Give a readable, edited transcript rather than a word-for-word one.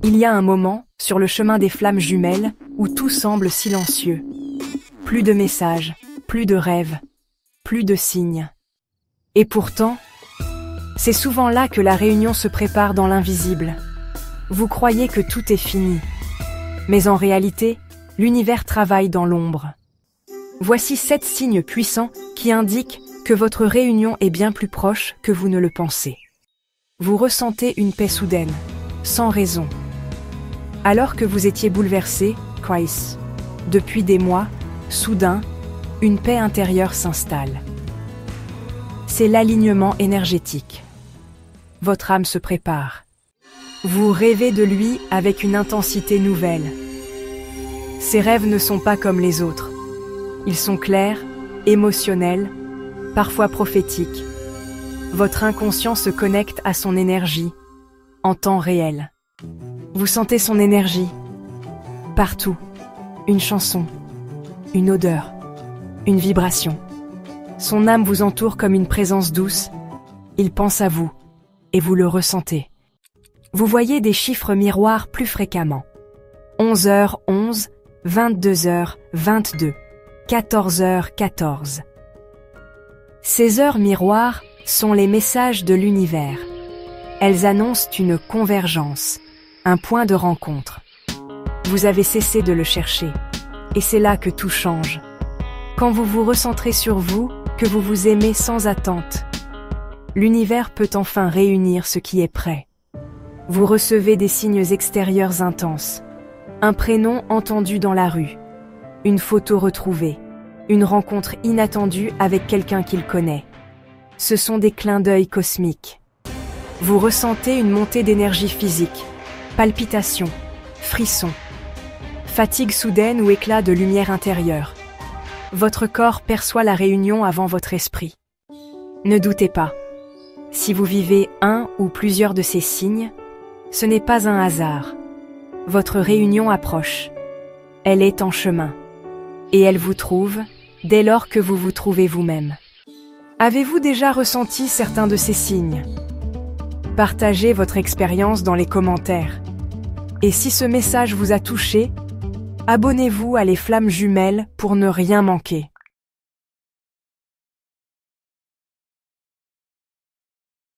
Il y a un moment, sur le chemin des flammes jumelles, où tout semble silencieux. Plus de messages, plus de rêves, plus de signes. Et pourtant, c'est souvent là que la réunion se prépare dans l'invisible. Vous croyez que tout est fini. Mais en réalité, l'univers travaille dans l'ombre. Voici 7 signes puissants qui indiquent que votre réunion est bien plus proche que vous ne le pensez. Vous ressentez une paix soudaine, sans raison. Alors que vous étiez bouleversé, Chris, depuis des mois, soudain, une paix intérieure s'installe. C'est l'alignement énergétique. Votre âme se prépare. Vous rêvez de lui avec une intensité nouvelle. Ces rêves ne sont pas comme les autres. Ils sont clairs, émotionnels, parfois prophétiques. Votre inconscient se connecte à son énergie, en temps réel. Vous sentez son énergie, partout. Une chanson, une odeur, une vibration. Son âme vous entoure comme une présence douce. Il pense à vous, et vous le ressentez. Vous voyez des chiffres miroirs plus fréquemment. 11h11, 22h22, 14h14. Ces heures miroirs sont les messages de l'univers. Elles annoncent une convergence, un point de rencontre. Vous avez cessé de le chercher, et c'est là que tout change. Quand vous vous recentrez sur vous, que vous vous aimez sans attente, l'univers peut enfin réunir ce qui est prêt. Vous recevez des signes extérieurs intenses, un prénom entendu dans la rue, une photo retrouvée, une rencontre inattendue avec quelqu'un qu'il connaît. Ce sont des clins d'œil cosmiques. Vous ressentez une montée d'énergie physique, palpitations, frissons, fatigue soudaine ou éclat de lumière intérieure. Votre corps perçoit la réunion avant votre esprit. Ne doutez pas. Si vous vivez un ou plusieurs de ces signes, ce n'est pas un hasard. Votre réunion approche. Elle est en chemin. Et elle vous trouve dès lors que vous vous trouvez vous-même. Avez-vous déjà ressenti certains de ces signes? Partagez votre expérience dans les commentaires. Et si ce message vous a touché, abonnez-vous à Les Flammes Jumelles pour ne rien manquer.